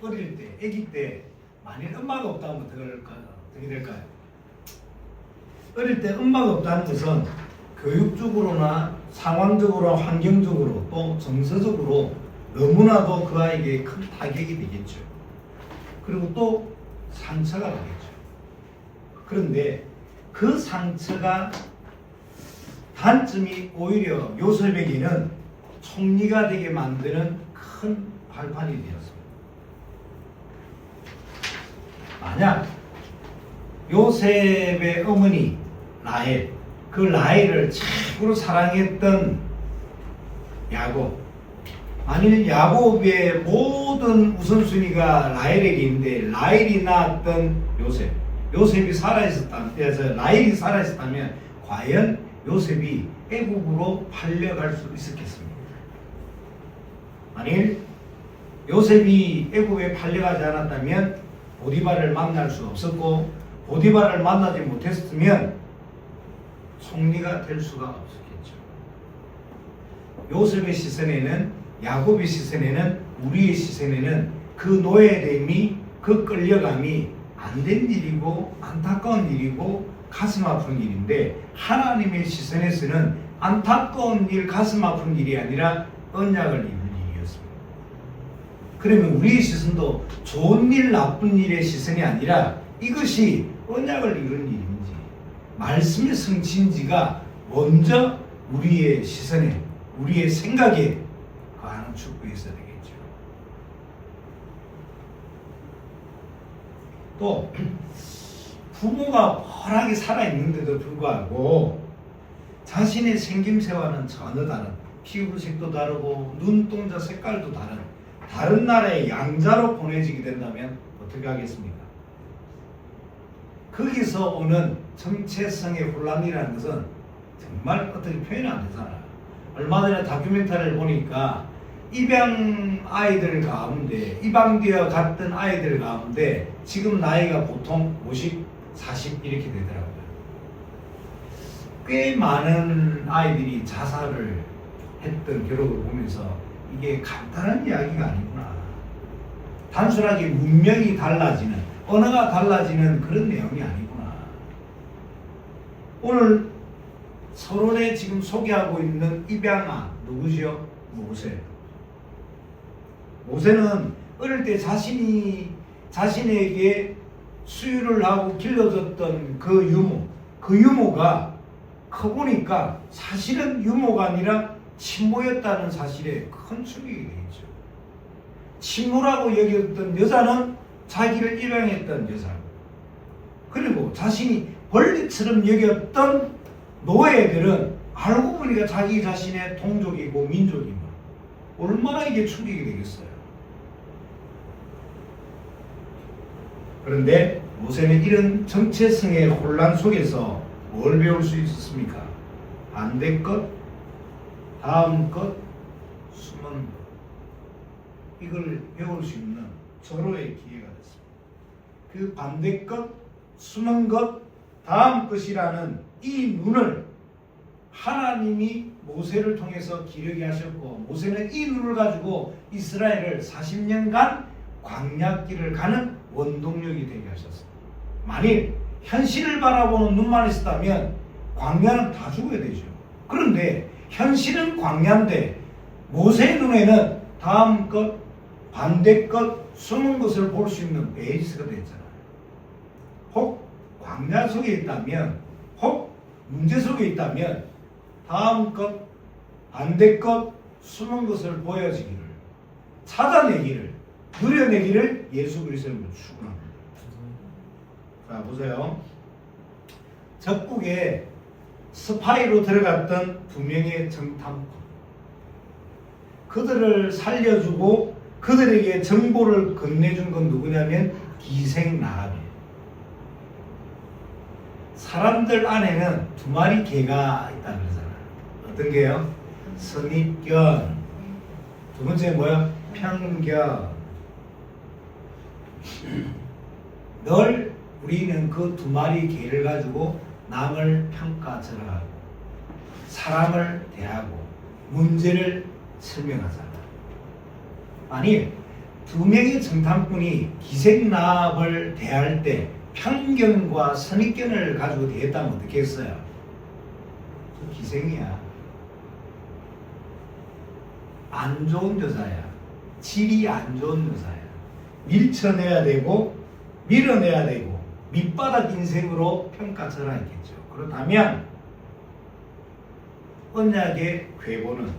어릴 때, 아기 때 만일 엄마가 없다면 어떻게 될까요? 어릴 때 엄마가 없다는 것은 교육적으로나 상황적으로, 환경적으로 또 정서적으로 너무나도 그 아이에게 큰 타격이 되겠죠. 그리고 또 상처가 되겠죠. 그런데 그 상처가 단점이 오히려 요셉에게는 총리가 되게 만드는 큰 발판이 되었습니다. 만약 요셉의 어머니 라헬, 그 라헬을 최고로 사랑했던 야곱, 만일 야곱의 모든 우선순위가 라헬에게 있는데 라헬이 낳았던 요셉이 살아있었다면, 라헬이 살아있었다면 과연 요셉이 애국으로 팔려갈 수 있었겠습니까? 만일 요셉이 애국에 팔려가지 않았다면 보디발을 만날 수 없었고, 보디발을 만나지 못했으면 총리가 될 수가 없었겠죠. 요셉의 시선에는, 야곱의 시선에는, 우리의 시선에는 그 노예됨이, 그 끌려감이 안 된 일이고 안타까운 일이고 가슴 아픈 일인데, 하나님의 시선에서는 안타까운 일, 가슴 아픈 일이 아니라 언약을 이룬 일이었습니다. 그러면 우리의 시선도 좋은 일, 나쁜 일의 시선이 아니라 이것이 언약을 이룬 일인지, 말씀의 성취인지가 먼저 우리의 시선에, 우리의 생각에 가는 축복이 있어야 되겠죠. 또 부모가 펄하게 살아있는데도 불구하고 자신의 생김새와는 전혀 다른, 피부색도 다르고 눈동자 색깔도 다른 나라의 양자로 보내지게 된다면 어떻게 하겠습니까? 거기서 오는 정체성의 혼란이라는 것은 정말 어떻게 표현이 안 되잖아요. 얼마 전에 다큐멘터리를 보니까 입양되어 갔던 아이들 가운데 지금 나이가 보통 50, 40 이렇게 되더라고요. 꽤 많은 아이들이 자살을 했던 기록을 보면서 이게 간단한 이야기가 아니구나. 단순하게 문명이 달라지는, 언어가 달라지는 그런 내용이 아니구나. 오늘 서론에 지금 소개하고 있는 입양아 누구지요? 모세는 어릴 때 자신에게 수유를 하고 길러줬던 그 유모가 커보니까 사실은 유모가 아니라 친모였다는 사실에 큰 충격이 되겠죠. 친모라고 여겼던 여자는 자기를 입양했던 여자고, 그리고 자신이 벌레처럼 여겼던 노예들은 알고 보니까 자기 자신의 동족이고 민족이고, 얼마나 이게 충격이 되겠어요. 그런데 모세는 이런 정체성의 혼란 속에서 뭘 배울 수 있었습니까? 반대 것, 다음 것, 숨은 것. 이걸 배울 수 있는 절호의 기회가 됐습니다. 그 반대 것, 숨은 것, 다음 것이라는 이 눈을 하나님이 모세를 통해서 기르게 하셨고, 모세는 이 눈을 가지고 이스라엘을 40년간 광야길을 가는 원동력이 되게 하셨습니다. 만일 현실을 바라보는 눈만 있었다면 광야는 다 죽어야 되죠. 그런데 현실은 광야인데 모세의 눈에는 다음 것, 반대 것, 숨은 것을 볼 수 있는 베이스가 됐잖아요. 혹 광야 속에 있다면, 혹 문제 속에 있다면 다음 것, 반대 것, 숨은 것을 보여주기를, 찾아내기를, 누려내기를 예수 그리스도로 축원합니다. 자, 보세요. 적국에 스파이로 들어갔던 두 명의 정탐꾼, 그들을 살려주고 그들에게 정보를 건네준 건 누구냐면 기생라합이에요. 사람들 안에는 두 마리 개가 있다 그러잖아요. 어떤 개요? 선입견. 두 번째 뭐야? 편견. 늘 우리는 그 두 마리 개를 가지고 남을 평가절하고 사람을 대하고 문제를 설명하잖아. 아니, 두 명의 정탐꾼이 기생나합을 대할 때 편견과 선입견을 가지고 대했다면 어떻게 했어요? 저 기생이야. 안 좋은 여자야. 질이 안 좋은 여자야. 밀쳐내야 되고 밀어내야 되고 밑바닥 인생으로 평가절하했겠죠. 그렇다면 언약의 궤보는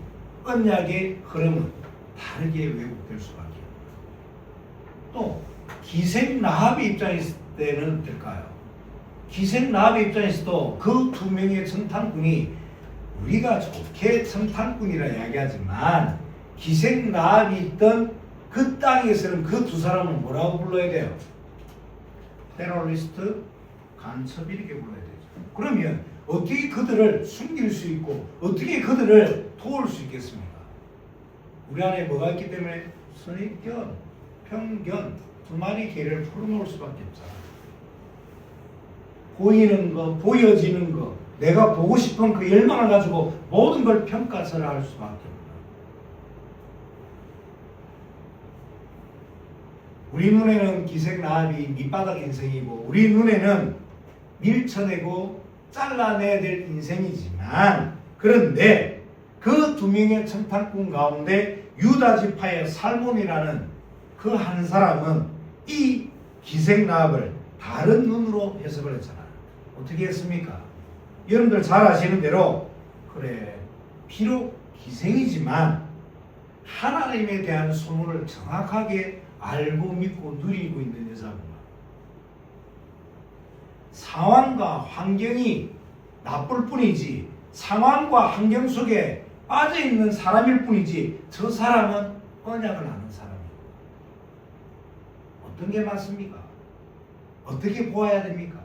언약의 흐름은 다르게 왜곡될 수밖에 없습니다. 또 기생나합의 입장에 있을 때는 어떨까요? 기생나합의 입장에서도 그 두 명의 정탐꾼이 우리가 좋게 정탐꾼이라 이야기하지만 기생나합이 있던 그 땅에서는 그 두 사람은 뭐라고 불러야 돼요? 테러리스트, 간첩 이렇게 불러야 되죠. 그러면 어떻게 그들을 숨길 수 있고 어떻게 그들을 도울 수 있겠습니까? 우리 안에 뭐가 있기 때문에 선입견, 편견 두 마리 개를 풀어놓을 수밖에 없잖아. 보이는 거, 보여지는 거, 내가 보고 싶은 그 열망을 가지고 모든 걸 평가절하할 수밖에 없다. 우리 눈에는 기생나합이 밑바닥 인생이고 우리 눈에는 밀쳐내고 잘라내야 될 인생이지만 그런데 그 두 명의 정탐꾼 가운데 유다지파의 살몬이라는 그 한 사람은 이 기생나합을 다른 눈으로 해석을 했잖아요. 어떻게 했습니까? 여러분들 잘 아시는 대로 그래 비록 기생이지만 하나님에 대한 소문을 정확하게 알고 믿고 누리고 있는 여자구나. 상황과 환경이 나쁠 뿐이지 상황과 환경 속에 빠져있는 사람일 뿐이지 저 사람은 언약을 아는 사람이에요. 어떤 게 맞습니까? 어떻게 보아야 됩니까?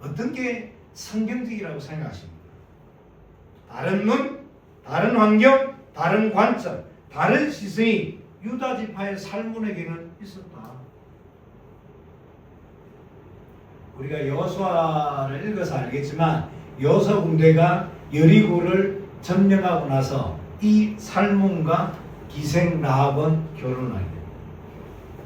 어떤 게 성경적이라고 생각하십니까? 다른 눈, 다른 환경, 다른 관점, 다른 시선이 유다지파의 살몬에게는 있었다. 우리가 여호수아를 읽어서 알겠지만 여호수아 군대가 여리고를 점령하고 나서 이 살몬과 기생라합은 결혼하게 됩니다.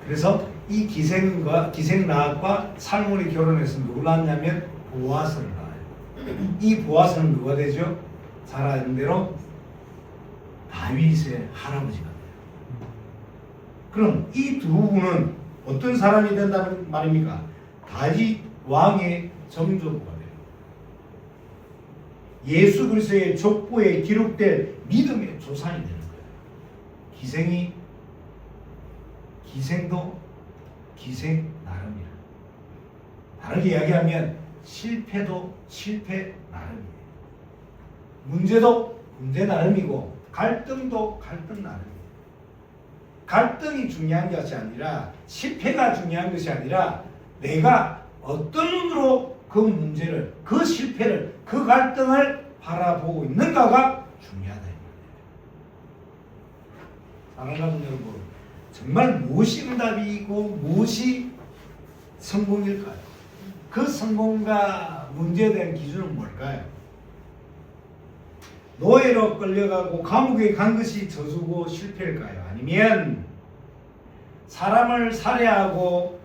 그래서 이 기생라합과 살몬이 결혼해서 누굴 낳았냐면 보아스를 낳아요. 이 보아스는 누가 되죠? 잘 아는 대로 다윗의 할아버지가 돼요. 그럼 이 두 분은 어떤 사람이 된다는 말입니까? 다윗 왕의 정조부가 돼요. 예수 그리스도의 족보에 기록될 믿음의 조상이 되는 거예요. 기생도 기생 나름이라. 다르게 이야기하면 실패도 실패 나름이에요. 문제도 문제 나름이고 갈등도 갈등 나름이에요. 갈등이 중요한 것이 아니라 실패가 중요한 것이 아니라 내가 어떤 눈으로 그 문제를, 그 실패를, 그 갈등을 바라보고 있는가가 중요하다. 사랑하는 여러분, 정말 무엇이 응답이고 무엇이 성공일까요? 그 성공과 문제에 대한 기준은 뭘까요? 노예로 끌려가고 감옥에 간 것이 저주고 실패일까요? 아니면 사람을 살해하고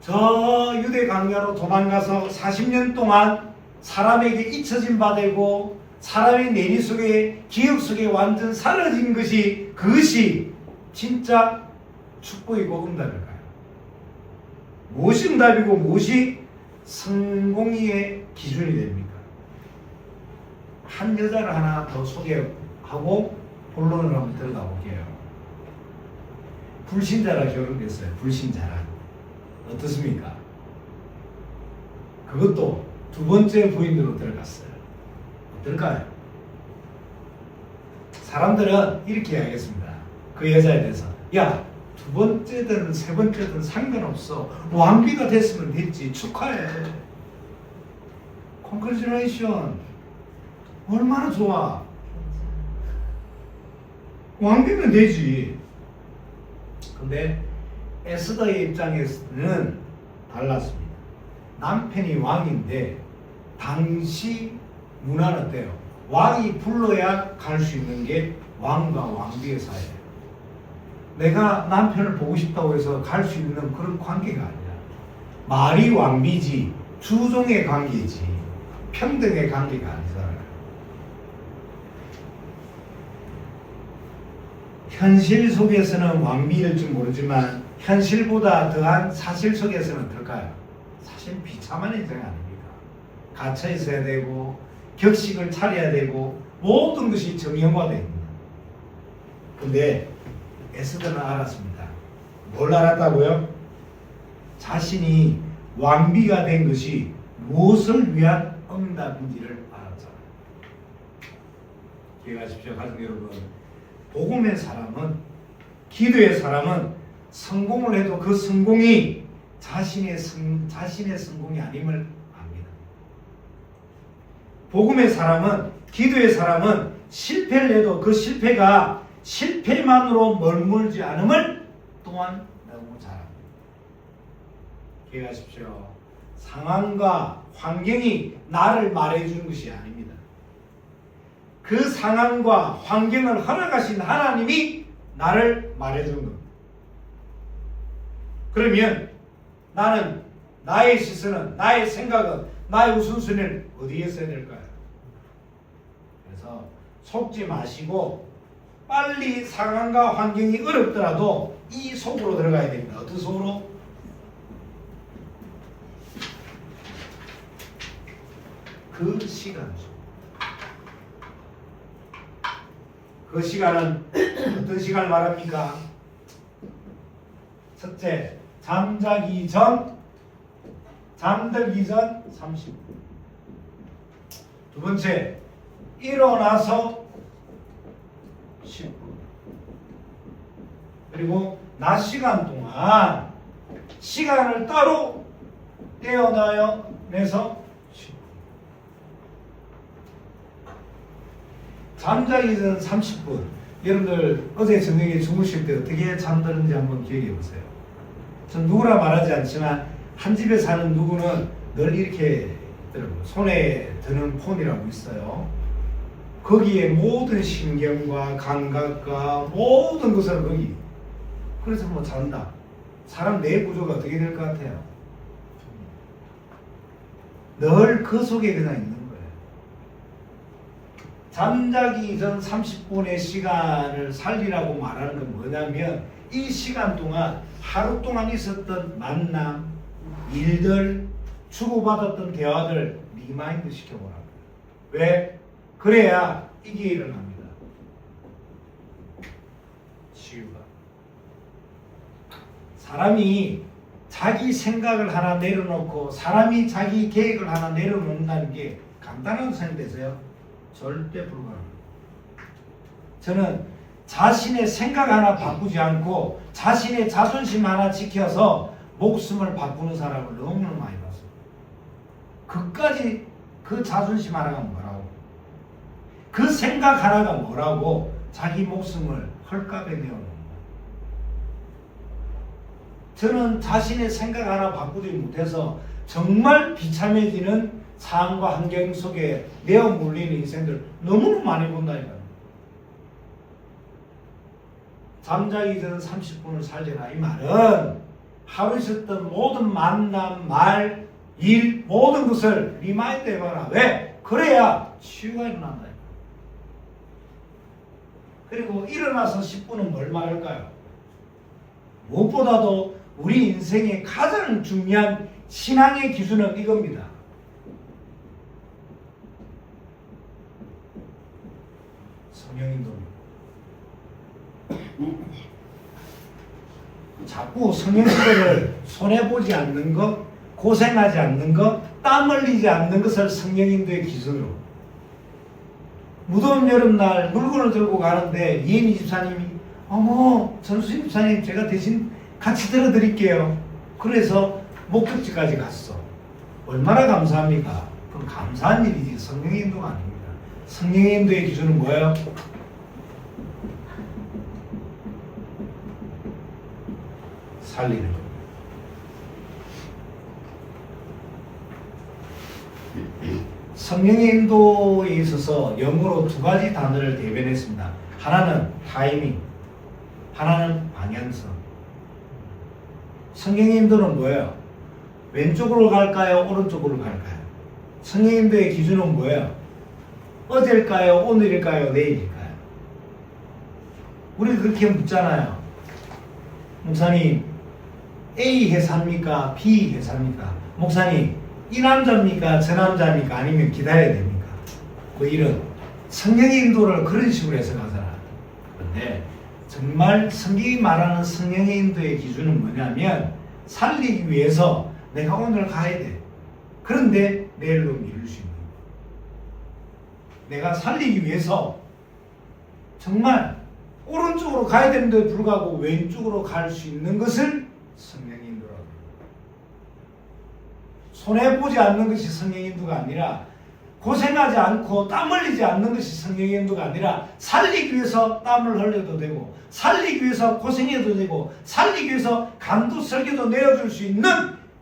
저 유대 강야로 도망가서 40년 동안 사람에게 잊혀진 바 되고 사람의 내리 속에 기억 속에 완전 사라진 것이 그것이 진짜 축복이고 응답일까요? 무엇이 응답이고 무엇이 성공의 기준이 됩니까? 한 여자를 하나 더 소개하고 본론을 한번 들어가 볼게요. 불신자라 결혼됐어요. 불신자라. 어떻습니까? 그것도 두 번째 부인으로 들어갔어요. 어떨까요? 사람들은 이렇게 이야기했습니다. 그 여자에 대해서 야, 두 번째든 세 번째든 상관없어. 왕비가 됐으면 됐지. 축하해. Congratulations. 얼마나 좋아. 왕비면 되지. 근데 에스더의 입장에서는 달랐습니다. 남편이 왕인데 당시 문화는 어때요? 왕이 불러야 갈 수 있는 게 왕과 왕비의 사이예요. 내가 남편을 보고 싶다고 해서 갈 수 있는 그런 관계가 아니야. 말이 왕비지 주종의 관계지 평등의 관계가 아니잖아요. 현실 속에서는 왕비일지 모르지만 현실보다 더한 사실 속에서는 어떨까요? 사실 비참한 인생 아닙니까? 갇혀 있어야 되고 격식을 차려야 되고 모든 것이 정형화됩니다. 근데 에스더는 알았습니다. 뭘 알았다고요? 자신이 왕비가 된 것이 무엇을 위한 응답인지를 알았잖아요. 기억하십시오, 가족 여러분. 복음의 사람은, 기도의 사람은 성공을 해도 그 성공이 자신의 성공이 아님을 압니다. 복음의 사람은, 기도의 사람은 실패를 해도 그 실패가 실패만으로 머물지 않음을 또한 너무 잘 압니다. 기억하십시오. 상황과 환경이 나를 말해주는 것이 아닙니다. 그 상황과 환경을 허락하신 하나님이 나를 말해주는 겁니다. 그러면 나는 나의 시선은, 나의 생각은, 나의 우선순위는 어디에 써야 될까요? 그래서 속지 마시고 빨리 상황과 환경이 어렵더라도 이 속으로 들어가야 됩니다. 어떤 속으로? 그 시간 속. 그 시간은 어떤 시간을 말합니까? 첫째, 잠들기 전 30분. 두 번째, 일어나서 10분. 그리고 낮 시간 동안 시간을 따로 떼어내서 10분. 잠자기 전 30분. 여러분들 어제 저녁에 주무실 때 어떻게 잠드는지 한번 기억해 보세요. 전 누구라 말하지 않지만 한 집에 사는 누구는 늘 이렇게 있더라고요. 손에 드는 폰이라고 있어요. 거기에 모든 신경과 감각과 모든 것을 거기. 그래서 뭐 잔다. 사람 뇌 구조가 어떻게 될 것 같아요? 늘 그 속에 그냥 있는 거예요. 잠자기 전 30분의 시간을 살리라고 말하는 건 뭐냐면 이 시간 동안 하루 동안 있었던 만남, 일들, 주고받았던 대화들 리마인드 시켜보라고. 왜? 그래야 이게 일어납니다. 치유가. 사람이 자기 생각을 하나 내려놓고 사람이 자기 계획을 하나 내려놓는다는 게 간단하다고 생각되세요? 절대 불가능합니다. 저는 자신의 생각 하나 바꾸지 않고 자신의 자존심 하나 지켜서 목숨을 바꾸는 사람을 너무너무 많이 봤어요. 그까지 그 자존심 하나가 뭐라고, 그 생각 하나가 뭐라고 자기 목숨을 헐값에 내어놓는 거예요. 저는 자신의 생각 하나 바꾸지 못해서 정말 비참해지는 상황과 환경 속에 내어 몰리는 인생들 너무너무 많이 본다니까요. 잠자기 전 30분을 살려라. 이 말은 하루 있었던 모든 만남, 말, 일, 모든 것을 리마인드 해봐라. 왜? 그래야 치유가 일어난다. 그리고 일어나서 10분은 뭘 말할까요? 무엇보다도 우리 인생의 가장 중요한 신앙의 기준은 이겁니다. 성령인도입니다. 자꾸 성령인도를 손해보지 않는 것, 고생하지 않는 것, 땀 흘리지 않는 것을 성령인도의 기준으로. 무더운 여름날 물건을 들고 가는데 이은희 집사님이 어머 전수진 집사님 제가 대신 같이 들어드릴게요. 그래서 목적지까지 갔어. 얼마나 감사합니까? 그럼 감사한 일이지 성령의 인도가 아닙니다. 성령의 인도의 기준은 뭐예요? 살리는 겁니다. 성령의 인도에 있어서 영어로 두 가지 단어를 대변했습니다. 하나는 타이밍, 하나는 방향성. 성경의 인도는 뭐예요? 왼쪽으로 갈까요? 오른쪽으로 갈까요? 성경의 인도의 기준은 뭐예요? 어제일까요? 오늘일까요? 내일일까요? 우리 그렇게 묻잖아요. 목사님, A 회사입니까? B 회사입니까? 목사님, 이 남자입니까? 저 남자입니까? 아니면 기다려야 됩니까? 뭐 이런 성경의 인도를 그런 식으로 해석하잖아. 그런데 정말 성경이 말하는 성경의 인도의 기준은 뭐냐면 살리기 위해서 내가 오늘 가야 돼. 그런데 내일로 미룰 수 있는 거야. 내가 살리기 위해서 정말 오른쪽으로 가야 되는데 불구하고 왼쪽으로 갈 수 있는 것을 성경의 인도라고 합니다. 손해보지 않는 것이 성경의 인도가 아니라 고생하지 않고 땀 흘리지 않는 것이 성경의 인도가 아니라 살리기 위해서 땀을 흘려도 되고 살리기 위해서 고생해도 되고 살리기 위해서 간도 설교도 내어줄 수 있는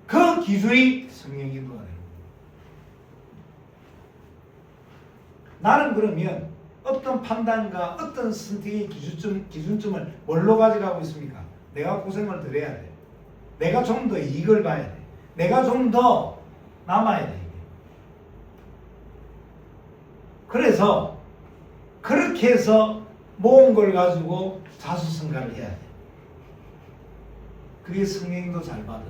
그 기준이 성경의 인도가 됩니다. 나는 그러면 어떤 판단과 어떤 선택의 기준점을 뭘로 가져가고 있습니까? 내가 고생을 덜 해야 돼. 내가 좀 더 이익을 봐야 돼. 내가 좀 더 남아야 돼. 그래서 그렇게 해서 모은 걸 가지고 자수성가를 해야 돼. 그게 성경도 잘 받아.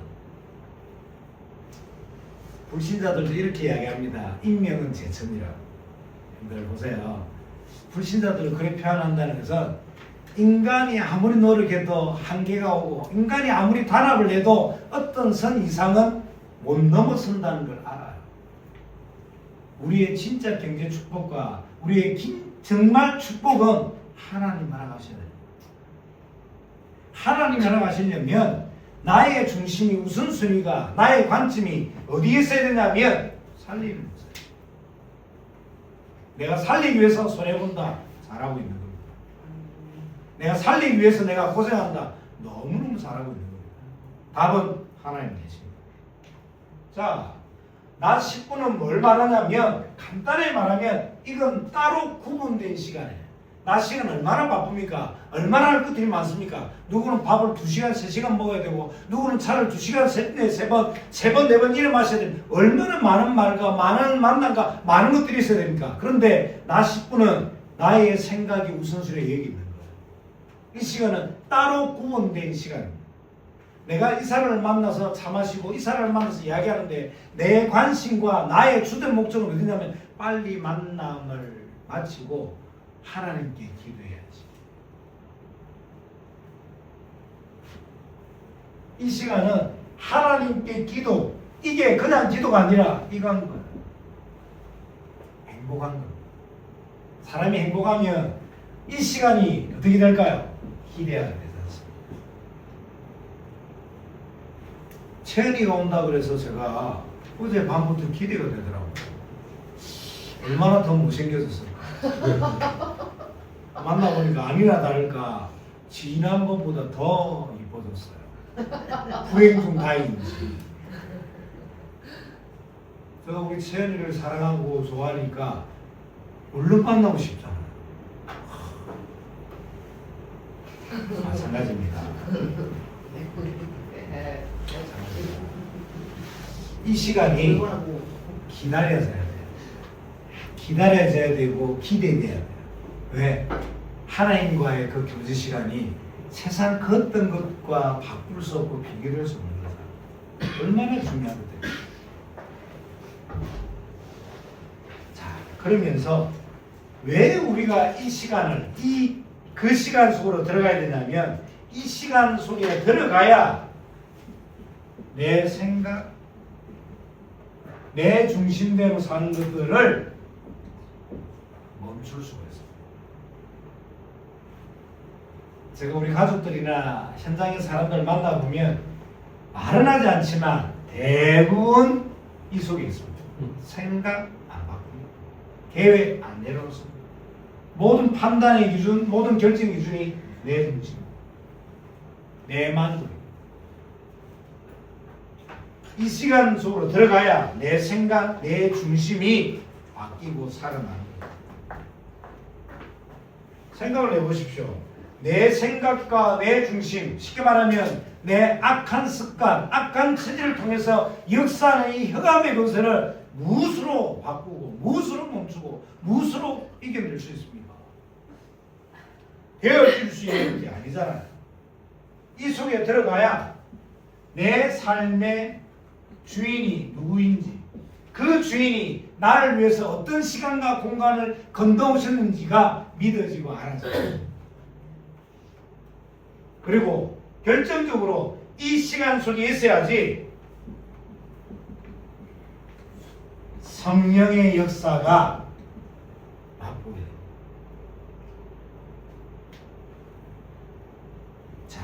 불신자들도 이렇게 이야기합니다. 인명은 제천이라고. 여러분들 보세요. 불신자들을 그렇게 표현한다는 것은 인간이 아무리 노력해도 한계가 오고 인간이 아무리 단합을 해도 어떤 선 이상은 못 넘어선다는 걸 알아요. 우리의 진짜 경제 축복과 우리의 정말 축복은 하나님 알아가셔야 돼요. 하나님 알아가시려면 나의 중심이 우선순위가 나의 관점이 어디에 있어야 되냐면 살리는 거예요. 내가 살리기 위해서 손해본다. 잘하고 있는 겁니다. 내가 살리기 위해서 내가 고생한다. 너무너무 잘하고 있는 겁니다. 답은 하나님 계십니다. 자, 낮 10분은 뭘 말하냐면 간단히 말하면 이건 따로 구분된 시간이에요. 낮 시간 얼마나 바쁩니까? 얼마나 할 것들이 많습니까? 누구는 밥을 2시간, 3시간 먹어야 되고 누구는 차를 2시간, 3번, 4번 이래 마셔야 됩니다. 얼마나 많은 말과 많은 만남과 많은 것들이 있어야 됩니까? 그런데 낮 10분은 나의 생각이 우선순위에 여기 있는 거예요. 이 시간은 따로 구분된 시간입니다. 내가 이 사람을 만나서 차 마시고 이 사람을 만나서 이야기하는데 내 관심과 나의 주된 목적은 어디냐면 빨리 만남을 마치고 하나님께 기도해야지. 이 시간은 하나님께 기도, 이게 그냥 기도가 아니라 이건 거예요. 행복한 겁니다. 사람이 행복하면 이 시간이 어떻게 될까요? 기대하게 되지 않습니까? 채연이가 온다 그래서 제가 어제 밤부터 기대가 되더라고요. 얼마나 더 못생겨졌을까? 만나보니까 아니나 다를까 지난번보다 더 이뻐졌어요. 불행 중 다행인지. 제가 우리 채연이를 사랑하고 좋아하니까 얼른 만나고 싶잖아요. 마찬가지입니다. 이 시간이 기다려져야 돼요. 기다려져야 되고 기대돼야 돼요. 왜? 하나님과의 그 교제 시간이 세상 그 어떤 것과 바꿀 수 없고 비교될 수 없는 거다. 얼마나 중요한 것들이에요. 자, 그러면서 왜 우리가 이 시간을 그 시간 속으로 들어가야 되냐면 이 시간 속에 들어가야 내 생각, 내 중심대로 사는 것들을 멈출 수가 있습니다. 제가 우리 가족들이나 현장의 사람들 만나보면 말은 하지 않지만 대부분 이 속에 있습니다. 생각 안 바꿉니다. 계획 안 내려놓습니다. 모든 판단의 기준, 모든 결정 기준이 내 중심입니다. 내 만족입니다. 이 시간 속으로 들어가야 내 생각, 내 중심이 바뀌고 살아나는 거예요. 생각을 해보십시오. 내 생각과 내 중심, 쉽게 말하면 내 악한 습관, 악한 체질을 통해서 역사하는 이 흑암의 권세를 무엇으로 바꾸고 무엇으로 멈추고 무엇으로 이겨낼 수 있습니까? 되어질 수 있는 게 아니잖아요. 이 속에 들어가야 내 삶의 주인이 누구인지, 그 주인이 나를 위해서 어떤 시간과 공간을 건너오셨는지가 믿어지고 알아져요. 그리고 결정적으로 이 시간 속에 있어야지 성령의 역사가 맛보게 돼요. 자,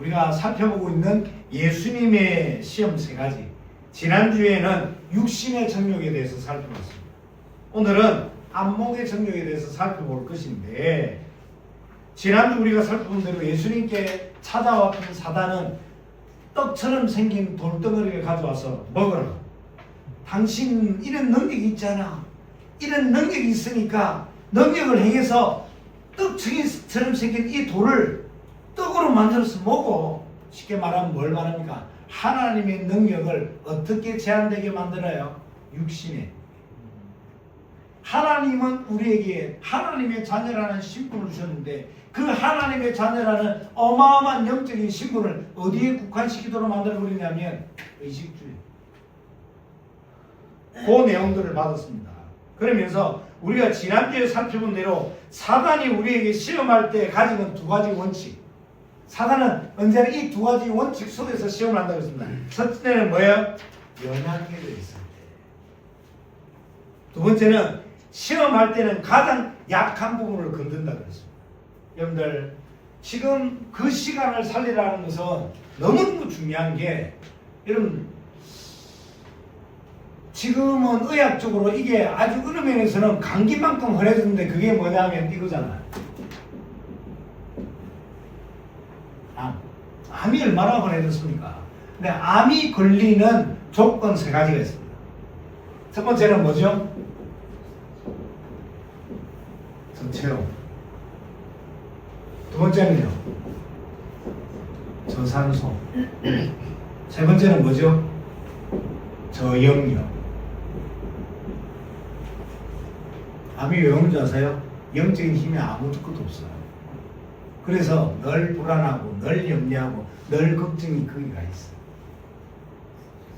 우리가 살펴보고 있는 예수님의 시험 세 가지. 지난주에는 육신의 정욕에 대해서 살펴봤습니다. 오늘은 안목의 정욕에 대해서 살펴볼 것인데, 지난주 우리가 살펴본 대로 예수님께 찾아왔던 사단은 떡처럼 생긴 돌덩어리를 가져와서 먹으라. 당신 이런 능력이 있잖아. 이런 능력이 있으니까 능력을 행해서 떡처럼 생긴 이 돌을 떡으로 만들어서 먹어. 쉽게 말하면 뭘 말합니까? 하나님의 능력을 어떻게 제한되게 만들어요? 육신에. 하나님은 우리에게 하나님의 자녀라는 신분을 주셨는데, 그 하나님의 자녀라는 어마어마한 영적인 신분을 어디에 국한시키도록 만들어버리냐면 의식주의. 그 내용들을 받았습니다. 그러면서 우리가 지난주에 살펴본 대로 사단이 우리에게 시험할 때 가지는 두 가지 원칙. 사단은 언제나 이 두 가지 원칙 속에서 시험을 한다고 했습니다. 첫째는 뭐예요? 연약해져 있을 때. 두 번째는 시험할 때는 가장 약한 부분을 건든다고 했습니다. 여러분들, 지금 그 시간을 살리라는 것은 너무너무 중요한 게, 여러분, 지금은 의학적으로 이게 아주 어느 면에서는 감기만큼 흔해졌는데, 그게 뭐냐면 이거잖아요. 암이 얼마나 흔해졌습니까? 근데 암이 걸리는 조건 세 가지가 있습니다. 첫 번째는 뭐죠? 저체온. 두 번째는요, 저산소. 세 번째는 뭐죠? 저영역. 암이 왜 오는지 아세요? 영적인 힘이 아무것도 없어요. 그래서 늘 불안하고 늘 염려하고 늘 걱정이 거기가 있어요.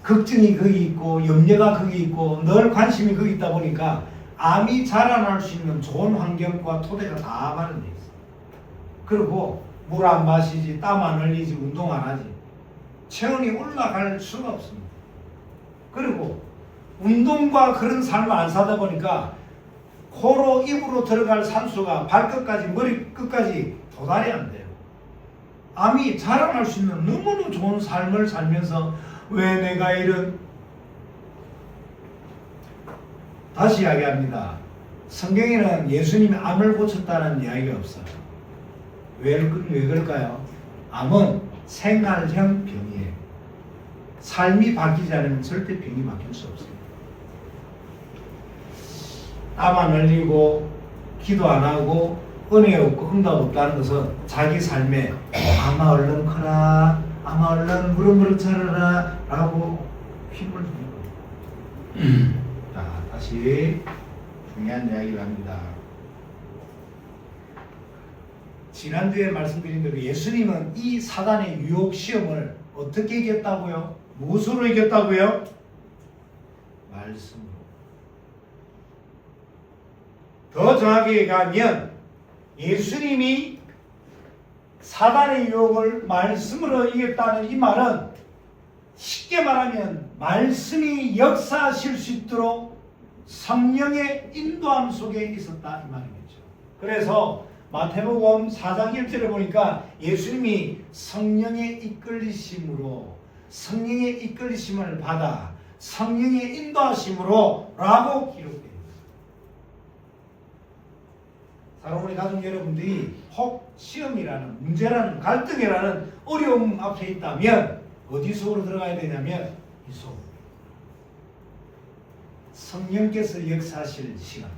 걱정이 거기 있고 염려가 거기 있고 늘 관심이 거기 있다 보니까 암이 자라날 수 있는 좋은 환경과 토대가 다 마련되어 있어요. 그리고 물 안 마시지, 땀 안 흘리지, 운동 안 하지, 체온이 올라갈 수가 없습니다. 그리고 운동과 그런 삶을 안 사다 보니까 코로 입으로 들어갈 산소가 발끝까지 머리끝까지 도달이 안 돼요. 암이 자라날 수 있는 너무나 좋은 삶을 살면서 왜 내가 이런, 다시 이야기합니다. 성경에는 예수님이 암을 고쳤다는 이야기가 없어요. 왜 그럴까요? 암은 생활형 병이에요. 삶이 바뀌지 않으면 절대 병이 바뀔 수 없어요. 땀 안 흘리고 기도 안 하고 은혜 없고 응답 없다는 것은 자기 삶에 아마 얼른 커라, 아마 얼른 무릎 차려라 라고 힘을 주는 거예요. 자, 다시 중요한 이야기를 합니다. 지난주에 말씀드린 대로 예수님은 이 사단의 유혹 시험을 어떻게 이겼다고요? 무엇으로 이겼다고요? 말씀으로. 더 정확히 얘기하면 예수님이 사단의 유혹을 말씀으로 이겼다는 이 말은 쉽게 말하면 말씀이 역사하실 수 있도록 성령의 인도함 속에 있었다 이 말이겠죠. 그래서 마태복음 4장 1절에 보니까 예수님이 성령의 이끌리심으로, 성령의 이끌리심을 받아 성령의 인도하심으로 라고 기록되어 있습니다. 사랑하는 가족 여러분들이 혹 시험이라는 문제라는 갈등이라는 어려움 앞에 있다면 어디 속으로 들어가야 되냐면 이 속. 성령께서 역사하실 시간,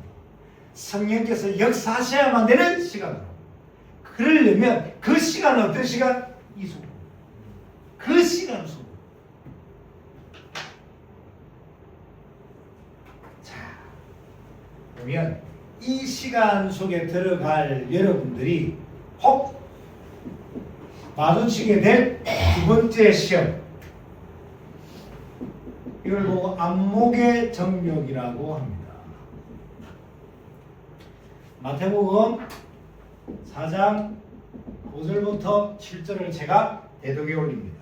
성령께서 역사하셔야만 되는 시간으로, 그러려면 그 시간은 어떤 시간? 이 속으로. 그 시간 속으로. 자, 그러면 이 시간 속에 들어갈 여러분들이 혹 마주치게 될 두 번째 시험, 이걸 보고 안목의 정욕이라고 합니다. 마태복음 4장 5절부터 7절을 제가 대독에 올립니다.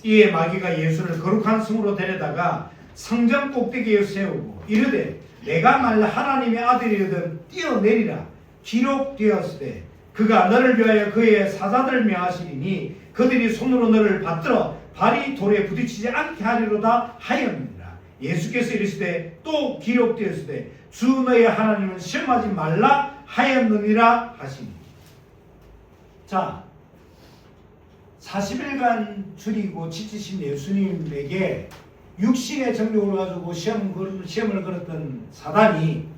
이에 마귀가 예수를 거룩한 성으로 데려다가 성전 꼭대기에 세우고 이르되 내가 만일 하나님의 아들이거든 뛰어내리라 기록되었으되 그가 너를 위하여 그의 사자들을 명하시리니 그들이 손으로 너를 받들어 발이 돌에 부딪히지 않게 하리로다 하였느니라. 예수께서 이르시되 또 기록되었으되 주 너의 하나님은 시험하지 말라 하였느니라 하시니. 자, 40일간 줄이고 지치신 예수님에게 육신의 정욕을 가지고 시험을 걸었던 사단이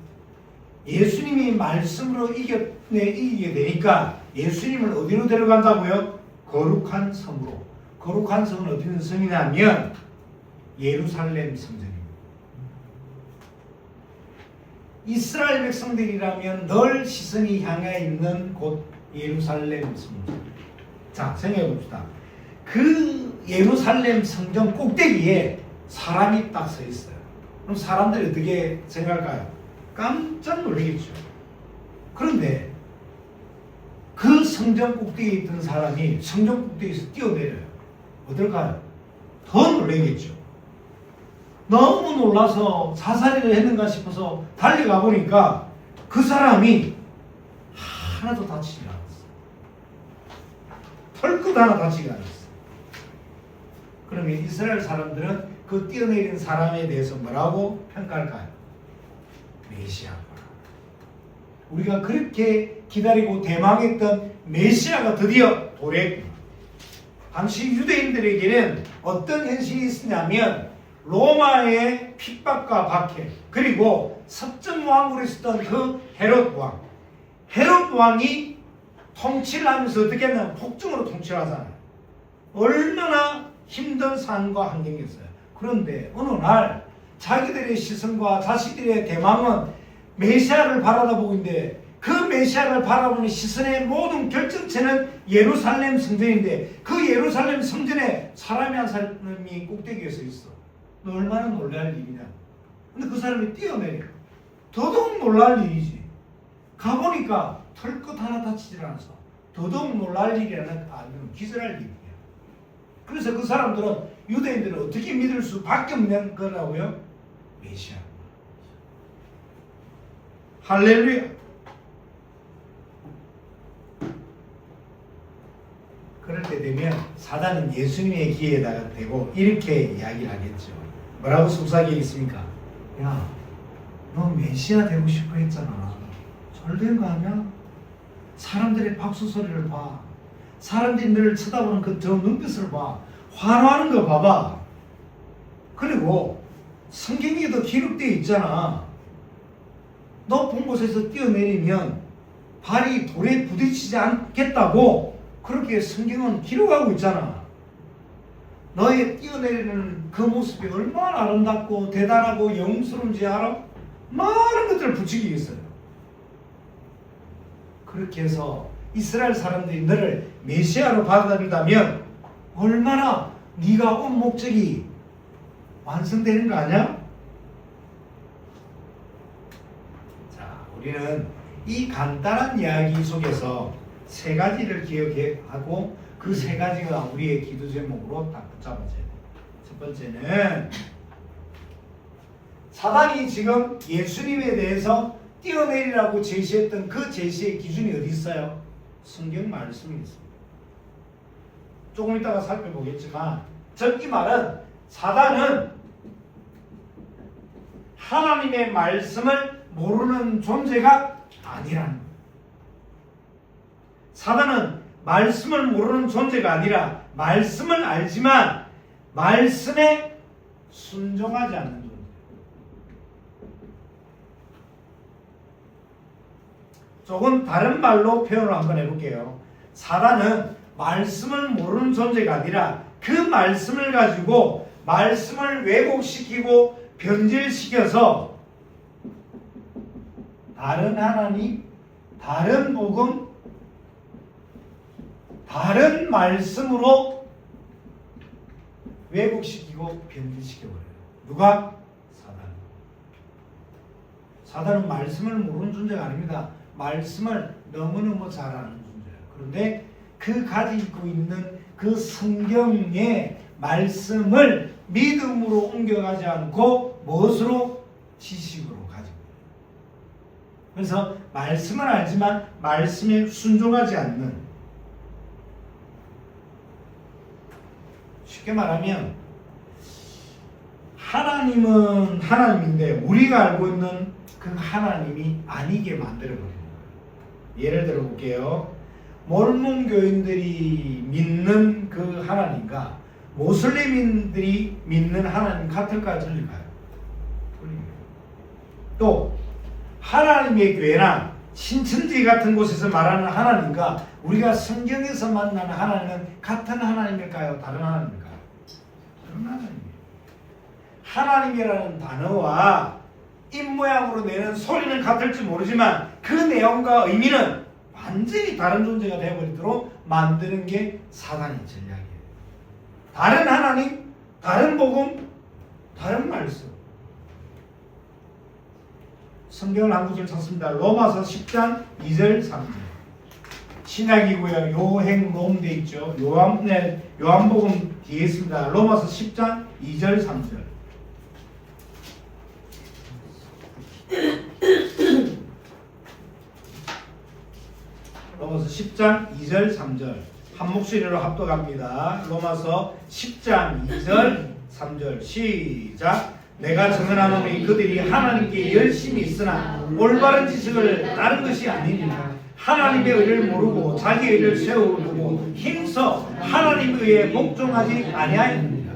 예수님이 말씀으로 이기게 되니까 예수님을 어디로 데려간다고요? 거룩한 성으로. 거룩한 성은 어디 있는 성이냐면 예루살렘 성전입니다. 이스라엘 백성들이라면 늘 시선이 향해 있는 곳 예루살렘 성전. 자, 생각해 봅시다. 그 예루살렘 성전 꼭대기에 사람이 딱 서 있어요. 그럼 사람들이 어떻게 생각할까요? 깜짝 놀라겠죠. 그런데 그 성전 꼭대기에 있던 사람이 성전 꼭대기에서 뛰어내려요. 어떨까요? 더 놀라겠죠. 너무 놀라서 자살을 했는가 싶어서 달려가 보니까 그 사람이 하나도 다치지 않았어요. 털끝 하나 다치지 않았어요. 그러면 이스라엘 사람들은 그 뛰어내린 사람에 대해서 뭐라고 평가할까요? 메시아가. 우리가 그렇게 기다리고 대망했던 메시아가 드디어 도래했구나. 당시 유대인들에게는 어떤 현실이 있었냐면 로마의 핍박과 박해, 그리고 섭정왕으로 있었던 그 헤롯 왕. 헤롯 왕이 통치를 하면서 어떻게 했냐면 폭정으로 통치를 하잖아요. 얼마나 힘든 상황과 환경이었어요. 그런데 어느 날 자기들의 시선과 자식들의 대망은 메시아를 바라보고 있는데 그 메시아를 바라보는 시선의 모든 결정체는 예루살렘 성전인데 그 예루살렘 성전에 사람이 한 사람이 꼭대기에 서 있어. 너 얼마나 놀랄 일이냐. 근데 그 사람이 뛰어내려. 더더욱 놀랄 일이지. 가보니까 털끝 하나 다치질 않아서 더더욱 놀랄 일이라는 아니면 기절할 일이야. 그래서 그 사람들은 유대인들은 어떻게 믿을 수밖에 없는 거라고요? 메시아. 할렐루야. 그럴 때 되면 사단은 예수님의 귀에다가 대고 이렇게 이야기를 하겠죠. 뭐라고 속삭이겠습니까? 야, 너 메시아 되고 싶어 했잖아. 잘된 거 아니야? 사람들의 박수 소리를 봐. 사람들이 너를 쳐다보는 그 저 눈빛을 봐. 환호하는 거 봐봐. 그리고 성경에도 기록되어 있잖아. 높은 곳에서 뛰어내리면 발이 돌에 부딪히지 않겠다고 그렇게 성경은 기록하고 있잖아. 너의 뛰어내리는 그 모습이 얼마나 아름답고 대단하고 영웅스러운지 알아? 많은 것들을 붙이기 위해서요. 그렇게 해서 이스라엘 사람들이 너를 메시아로 받아들인다면 얼마나 네가 온 목적이 완성되는 거 아니야? 자, 우리는 이 간단한 이야기 속에서 세 가지를 기억하고 그 세 가지가 우리의 기도 제목으로 딱 붙잡아져야 돼요. 첫 번째는 사단이 지금 예수님에 대해서 뛰어내리라고 제시했던 그 제시의 기준이 어디 있어요? 성경 말씀이 있습니다. 조금 이따가 살펴보겠지만 즉 이 말은 사단은 하나님의 말씀을 모르는 존재가 아니라는 거예요. 사단은 말씀을 모르는 존재가 아니라 말씀을 알지만 말씀에 순종하지 않는 존재. 조금 다른 말로 표현을 한번 해볼게요. 사단은 말씀을 모르는 존재가 아니라 그 말씀을 가지고 말씀을 왜곡시키고 변질시켜서 다른 하나님, 다른 복음, 다른 말씀으로 왜곡시키고 변질시켜버려요. 누가? 사단은 말씀을 모르는 존재가 아닙니다. 말씀을 너무너무 잘 아는 존재예요. 그런데 그 가지고 있는 그 성경의 말씀을 믿음으로 옮겨가지 않고 무엇으로? 지식으로 가지고 있어요. 그래서 말씀을 알지만 말씀에 순종하지 않는, 쉽게 말하면 하나님은 하나님인데 우리가 알고 있는 그 하나님이 아니게 만들어버리는 거예요. 예를 들어 볼게요. 몰몬교인들이 믿는 그 하나님과 모슬림인들이 믿는 하나님 같을까요? 틀릴까요? 틀립니다. 또 하나님의 교회나 신천지 같은 곳에서 말하는 하나님과 우리가 성경에서 만나는 하나님은 같은 하나님일까요? 다른 하나님일까요? 다른 하나님이에요. 하나님이라는 단어와 입모양으로 내는 소리는 같을지 모르지만 그 내용과 의미는 완전히 다른 존재가 되어버리도록 만드는 게 사단의 전략이에요. 다른 하나님, 다른 복음, 다른 말씀. 성경을 한 구절 찾습니다. 로마서 10장 2절 3절. 신약이고요. 요행 로음돼 있죠. 요한복음 뒤에 있습니다. 로마서 10장 2절 3절. 로마서 10장 2절 3절 한 목소리로 합독합니다. 로마서 10장 2절 3절 시작. 내가 증언하노니 그들이 하나님께 열심히 있으나 올바른 지식을 따른 것이 아니니라. 하나님의 의를 모르고 자기 의를 세우고 힘써 하나님의 의에 복종하지 아니하였느니라.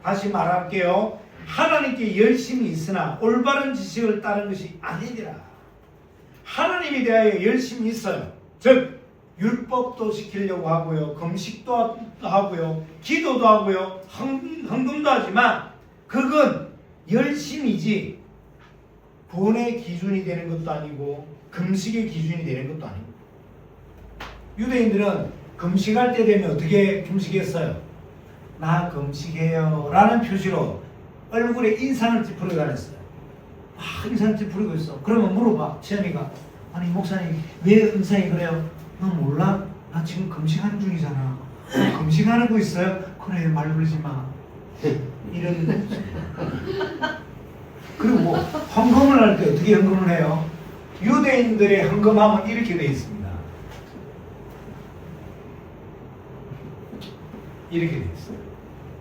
다시 말할게요. 하나님께 열심히 있으나 올바른 지식을 따른 것이 아니니라. 하나님에 대하여 열심히 있어요. 즉 율법도 지키려고 하고요, 금식도 하고요, 기도도 하고요, 헌금도 하지만 그건 열심이지 구원의 기준이 되는 것도 아니고 금식의 기준이 되는 것도 아니고. 유대인들은 금식할 때 되면 어떻게 금식했어요? 나 금식해요 라는 표시로 얼굴에 인상을 찌푸리고 다녔어요. 인상을 찌푸리고 있어. 그러면 물어봐, 지연이가. 아니 목사님 왜 인상이 그래요? 너 몰라? 나 지금 금식하는 중이잖아. 금식하는 거 있어요? 그래 말 걸지 마. 이런. 그리고 헌금을 할 때 어떻게 헌금을 해요? 유대인들의 헌금하면 이렇게 되어 있습니다. 이렇게 되어 있어요.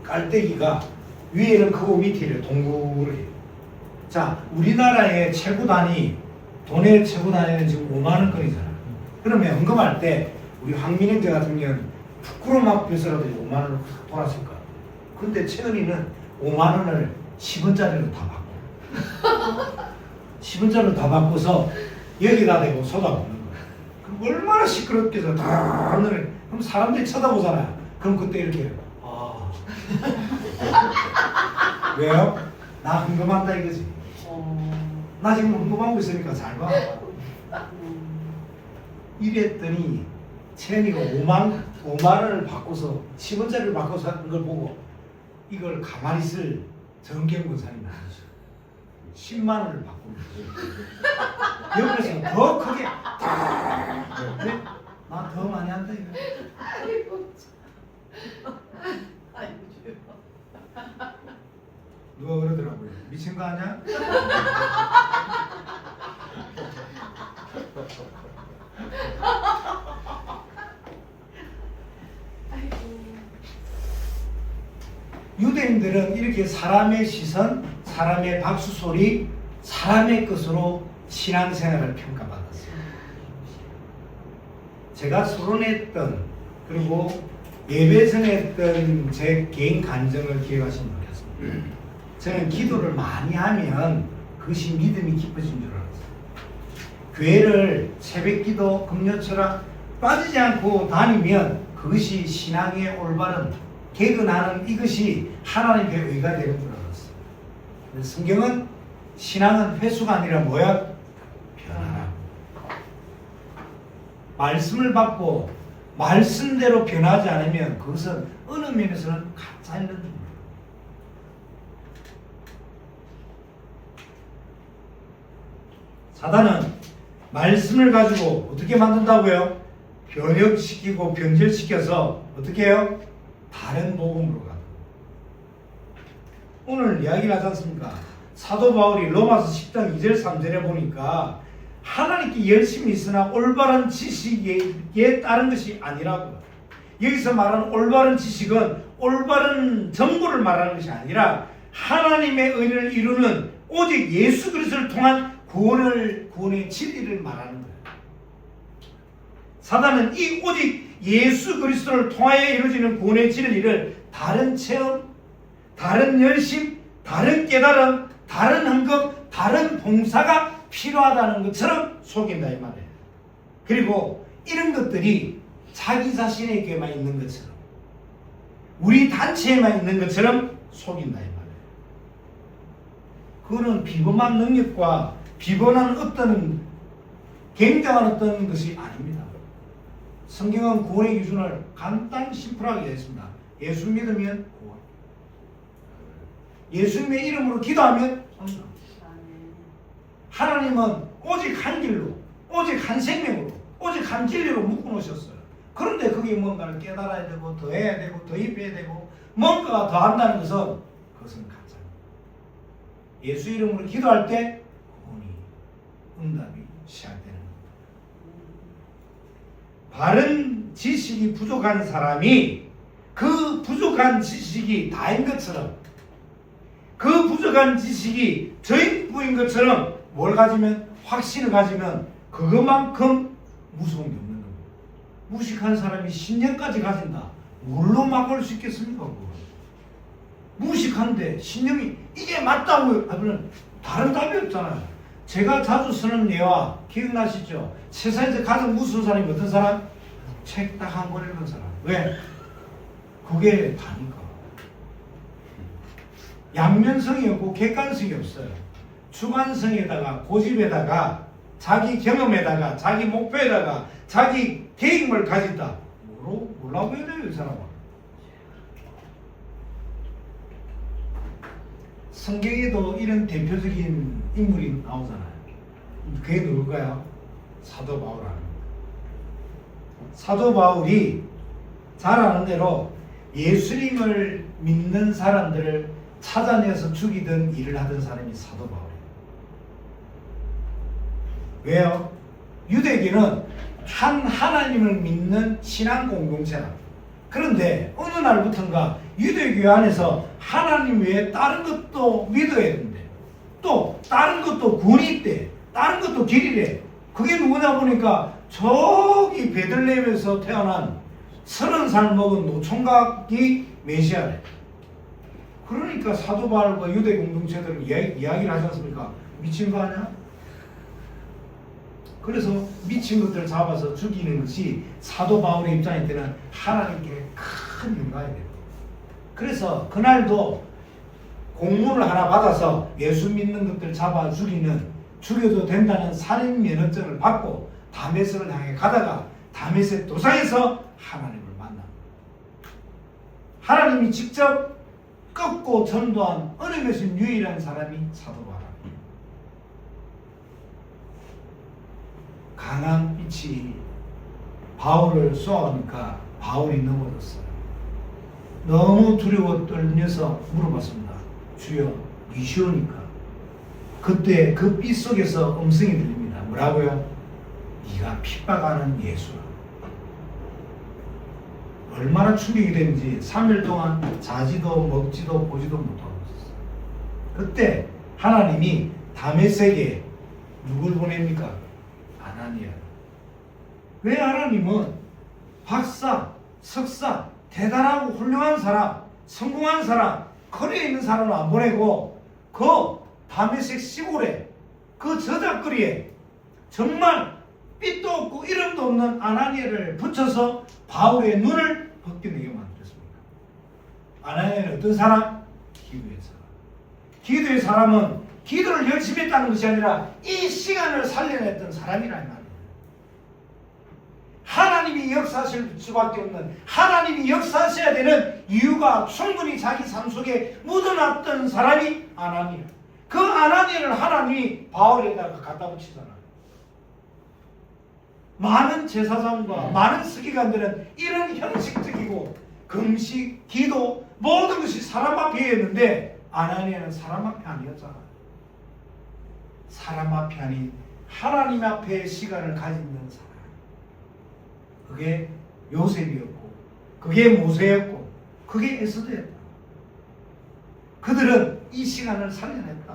깔때기가 위에는 크고 밑에는 동그랗게. 자, 우리나라의 최고 단위, 돈의 최고 단위는 지금 5만원권이잖아. 그러면 헌금할 때 우리 황민영제 같은 경우는 부끄러움 벼서라도 5만원을 확 돌았을 거야. 근데 최은이는 5만원을 10원짜리로 다 바꿔. 10원짜리로 다 바꿔서 여기다 대고 쏟아붓는 거야. 그럼 얼마나 시끄럽게 해서 다 하늘을. 그럼 사람들이 쳐다보잖아요. 그럼 그때 이렇게 해요. 왜요? 나 헌금한다 이거지. 나 지금 헌금하고 있으니까 잘 봐. 이랬더니 채연이가 5만 원을 바꿔서 10원짜리를 바꿔서 한 걸 보고 이걸 가만히 쓸 정경근사님이 아니죠. 10만 원을 바꾸는 거죠. 여기서 더 크게 나 더 많이 한다 이거. 누가 그러더라고요. 미친 거 아니야? 유대인들은 이렇게 사람의 시선, 사람의 박수 소리, 사람의 것으로 신앙생활을 평가받았어요. 제가 서론했던 그리고 예배 전에 했던 제 개인 간증을 기억하시면 좋겠습니다. 저는 기도를 많이 하면 그것이 믿음이 깊어진 줄 알았어요. 교회를 새벽기도, 금요철학 빠지지 않고 다니면 그것이 신앙의 올바른 개근하는 이것이 하나님의 의가 되는 줄 알았어요. 성경은 신앙은 회수가 아니라 뭐야? 변화라. 말씀을 받고 말씀대로 변하지 않으면 그것은 어느 면에서는 가짜인 겁니다. 사단은 말씀을 가지고 어떻게 만든다고요? 변형시키고 변질시켜서 어떻게 해요? 다른 복음으로 가요. 오늘 이야기를 하지 않습니까? 사도 바울이 로마서 10장 2절 3절에 보니까 하나님께 열심히 있으나 올바른 지식에 따른 것이 아니라고. 여기서 말하는 올바른 지식은 올바른 정보를 말하는 것이 아니라 하나님의 의를 이루는 오직 예수 그리스도를 통한 구원의 진리를 말하는 거예요. 사단은 이 오직 예수 그리스도를 통하여 이루어지는 구원의 진리를 다른 체험, 다른 열심, 다른 깨달음, 다른 헌금, 다른 봉사가 필요하다는 것처럼 속인다 이 말이에요. 그리고 이런 것들이 자기 자신에게만 있는 것처럼, 우리 단체에만 있는 것처럼 속인다 이 말이에요. 그거는 비범한 능력과 비범한 어떤 굉장한 어떤 것이 아닙니다. 성경은 구원의 기준을 간단히 심플하게 했습니다. 예수 믿으면 구원, 예수님의 이름으로 기도하면 성령. 하나님은 오직 한 길로, 오직 한 생명으로, 오직 한 진리로 묶어놓으셨어요. 그런데 그게 뭔가를 깨달아야 되고 더 해야 되고 더 입혀야 되고 뭔가가 더 한다는 것은 그것은 가짜입니다. 예수 이름으로 기도할 때 구원이, 응답이 시작되는 겁니다. 바른 지식이 부족한 사람이 그 부족한 지식이 다인 것처럼, 그 부족한 지식이 전부인 것처럼 뭘 가지면, 확신을 가지면 그것만큼 무서운 게 없는 겁니다. 무식한 사람이 신념까지 가진다. 뭘로 막을 수 있겠습니까? 그거? 무식한데 신념이 이게 맞다고 하면 다른 답이 없잖아요. 제가 자주 쓰는 예화 기억나시죠? 세상에서 가장 무서운 사람이 어떤 사람? 책 딱 한 권 읽은 사람. 왜? 그게 다니까. 양면성이 없고 객관성이 없어요. 주관성에다가 고집에다가 자기 경험에다가 자기 목표에다가 자기 계획을 가진다. 뭐라고 해야 돼요 이 사람은? 성경에도 이런 대표적인 인물이 나오잖아요. 그게 누굴까요? 사도 바울 아닙니까? 사도 바울이 잘 아는 대로 예수님을 믿는 사람들을 찾아내서 죽이던 일을 하던 사람이 사도 바울이에요. 왜요? 유대교는 한 하나님을 믿는 신앙 공동체라. 그런데 어느 날부턴가 유대교 안에서 하나님 외에 다른 것도 믿어야 된대. 또 다른 것도 구원이 있대. 다른 것도 길이래. 그게 누구냐 보니까 저기 베들레헴에서 태어난 30살 먹은 노총각이 메시아래. 그러니까 사도 바울과 유대 공동체들은 이야기를 하지 않습니까? 미친 거 아니야? 그래서 미친 것들을 잡아서 죽이는 것이 사도 바울의 입장일 때는 하나님께 큰 영광이 돼요. 그래서 그날도 공문을 하나 받아서 예수 믿는 것들 잡아 죽여도 된다는 살인 면허증을 받고 다메섹을 향해 가다가 다메섹 도상에서 하나님을 만납니다. 하나님이 직접 꺾고 전도한 어느 것이 유일한 사람이 사도 바울. 강한 빛이 바울을 쏘아오니까 바울이 넘어졌어요. 너무 두려워 떨면서 물어봤습니다. 주여, 미시오니까. 그때 그 빛 속에서 음성이 들립니다. 뭐라고요? 네가 핍박하는 예수라. 얼마나 충격이 됐는지 3일 동안 자지도 먹지도 보지도 못하고 있었어요. 그때 하나님이 다메섹에 누굴 보냅니까? 아나니아. 왜 하나님은 박사, 석사, 대단하고 훌륭한 사람, 성공한 사람, 거리에 있는 사람을 안 보내고 그 다메섹 시골에 그 저작거리에 정말 빛도 없고 이름도 없는 아나니아를 붙여서 바울의 눈을 벗겨내게 만들었습니다. 아나니아는 어떤 사람? 기도의 사람. 기도의 사람은 기도를 열심히 했다는 것이 아니라 이 시간을 살려냈던 사람이라는 말이에요. 하나님이 역사하실 수밖에 없는, 하나님이 역사하셔야 되는 이유가 충분히 자기 삶 속에 묻어놨던 사람이 아나니아. 그 아나니아를 하나님이 바울에다가 갖다 붙이잖아요. 많은 제사장과 많은 서기관들은 이런 형식적이고 금식, 기도 모든 것이 사람 앞에 있는데 아나니아는 사람 앞에 아니었잖아요. 사람 앞이 아닌 하나님 앞에 시간을 가지는 사람. 그게 요셉이었고 그게 모세였고 그게 에스더였다. 그들은 이 시간을 살려냈다.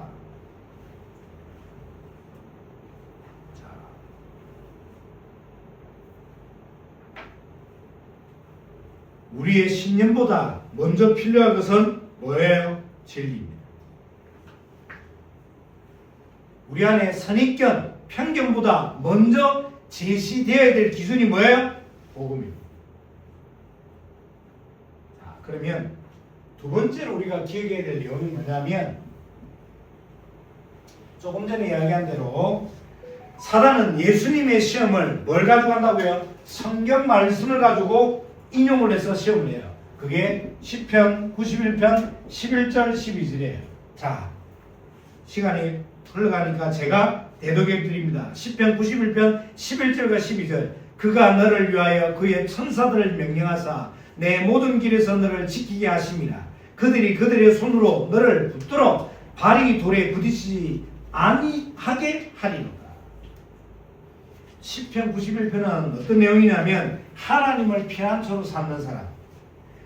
자, 우리의 신념보다 먼저 필요한 것은 뭐예요? 진리입니다. 우리 안에 선입견, 편견보다 먼저 제시되어야 될 기준이 뭐예요? 복음입니다. 자, 그러면 두 번째로 우리가 기억해야 될 내용이 뭐냐면 조금 전에 이야기한 대로 사단은 예수님의 시험을 뭘 가지고 한다고요? 성경 말씀을 가지고 인용을 해서 시험을 해요. 그게 시편 91편 11절 12절이에요. 자, 시간이 흘러가니까 제가 대독해 드립니다. 시편 91편 11절과 12절. 그가 너를 위하여 그의 천사들을 명령하사 내 모든 길에서 너를 지키게 하심이라. 그들이 그들의 손으로 너를 붙들어 발이 돌에 부딪히지 아니하게 하리로다. 시편 91편은 어떤 내용이냐면 하나님을 피난처로 삼는 사람,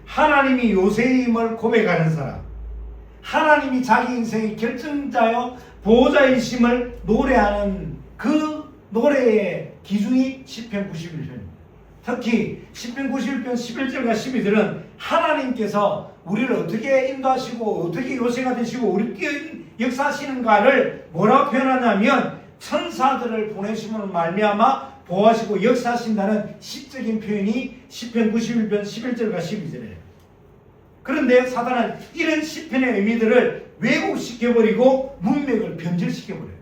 하나님이 요새임을 고백하는 사람, 하나님이 자기 인생의 결정자요 보호자이심을 노래하는 그 노래의 기준이 시편 91편입니다. 특히 시편 91편 11절과 12절은 하나님께서 우리를 어떻게 인도하시고 어떻게 요새가 되시고 우리 역사하시는가를 뭐라고 표현하냐면 천사들을 보내심으로 말미암아 보호하시고 역사하신다는 시적인 표현이 시편 91편 11절과 12절이에요. 그런데 사단은 이런 시편의 의미들을 왜곡시켜버리고 문맥을 변질시켜버려요.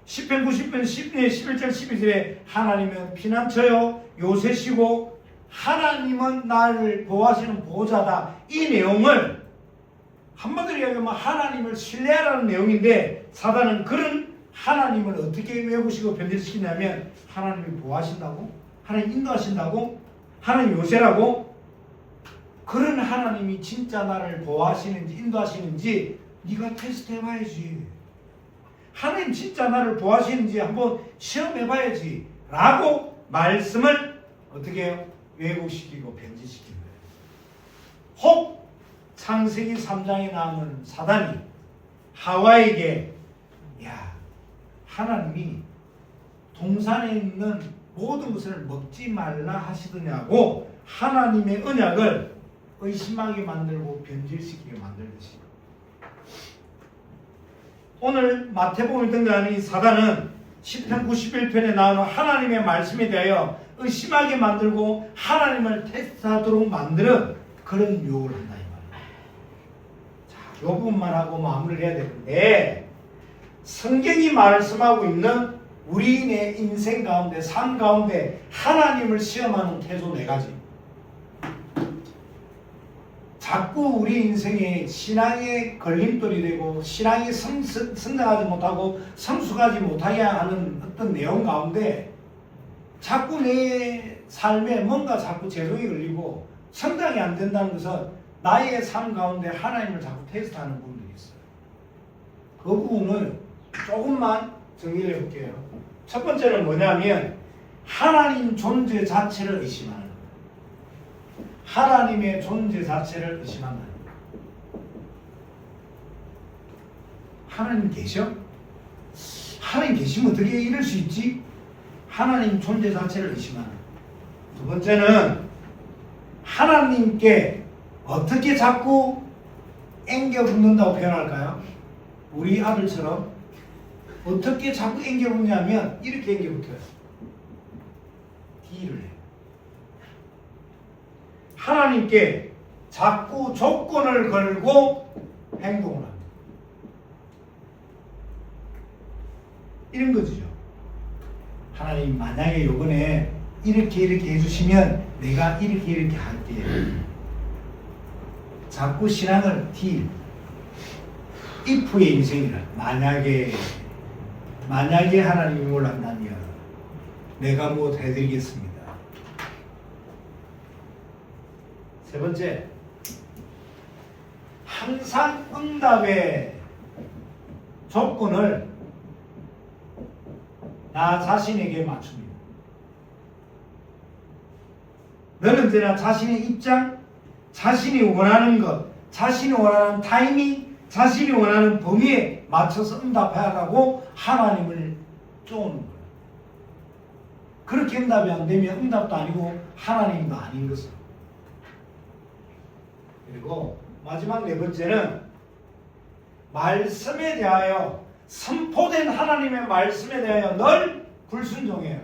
시편 90편 11절 12절에 하나님은 피난처요 요새시고 하나님은 나를 보호하시는 보호자다. 이 내용을 한마디로 이야기하면 하나님을 신뢰하라는 내용인데 사단은 그런 하나님을 어떻게 왜곡시키고 변질시키냐면 하나님이 보호하신다고? 하나님 인도하신다고? 하나님 요새라고? 그런 하나님이 진짜 나를 보호하시는지 인도하시는지 네가 테스트 해봐야지. 하나님 진짜 나를 보호하시는지 한번 시험해봐야지 라고 말씀을 어떻게 해요? 왜곡시키고 변질시킨 거예요. 혹 창세기 3장에 나오는 사단이 하와에게 야 하나님이 동산에 있는 모든 것을 먹지 말라 하시더냐고 하나님의 언약을 의심하게 만들고 변질시키게 만들듯이 오늘 마태복음에 등장하는 이 사단은 시편 91편에 나오는 하나님의 말씀에 대하여 의심하게 만들고 하나님을 테스트하도록 만드는 그런 유혹을 한다 이 말이에요. 자, 이 부분만 하고 마무리를 해야 되는데 성경이 말씀하고 있는 우리의 인생 가운데 삶 가운데 하나님을 시험하는 태도 네 가지. 자꾸 우리 인생에 신앙의 걸림돌이 되고 신앙이 성장하지 못하고 성숙하지 못하게 하는 어떤 내용 가운데 자꾸 내 삶에 뭔가 자꾸 제동이 걸리고 성장이 안 된다는 것은 나의 삶 가운데 하나님을 자꾸 테스트하는 부분들이 있어요. 그 부분을 조금만 정리를 해볼게요. 첫 번째는 뭐냐면 하나님 존재 자체를 의심하는 거예요. 하나님의 존재 자체를 의심한다. 하나님 계셔? 하나님 계시면 어떻게 이럴 수 있지? 하나님 존재 자체를 의심하는. 두 번째는 하나님께 어떻게 자꾸 앵겨 붙는다고 표현할까요? 우리 아들처럼 어떻게 자꾸 앵겨붙냐면 이렇게 앵겨붙어요. D를 해요. 하나님께 자꾸 조건을 걸고 행동을 합니다. 이런 거죠. 하나님 만약에 요번에 이렇게 해주시면 내가 이렇게 할게. 자꾸 신앙을 D if의 인생이라 만약에 하나님이 몰랐다면 내가 뭐 해드리겠습니다. 세 번째, 항상 응답의 조건을 나 자신에게 맞춥니다. 너는 언제나 자신의 입장, 자신이 원하는 것, 자신이 원하는 타이밍, 자신이 원하는 범위에 맞춰서 응답하라고 하나님을 쪼는 거예요. 그렇게 응답이 안 되면 응답도 아니고 하나님도 아닌 것을. 그리고 마지막 네 번째는 말씀에 대하여 선포된 하나님의 말씀에 대하여 늘 불순종해요.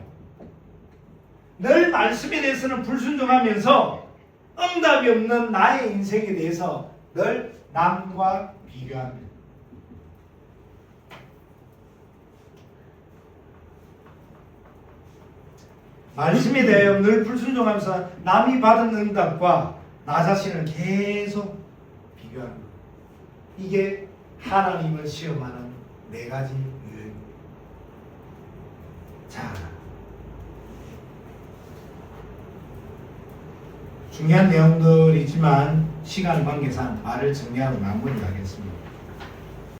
늘 말씀에 대해서는 불순종하면서 응답이 없는 나의 인생에 대해서 늘 남과 비교합니다. 말씀에 대하여 늘 불순종하면서 남이 받은 응답과 나 자신을 계속 비교합니다. 이게 하나님을 시험하는 네 가지 유형입니다. 자, 중요한 내용들이지만 시간 관계상 말을 정리하고 마무리하겠습니다.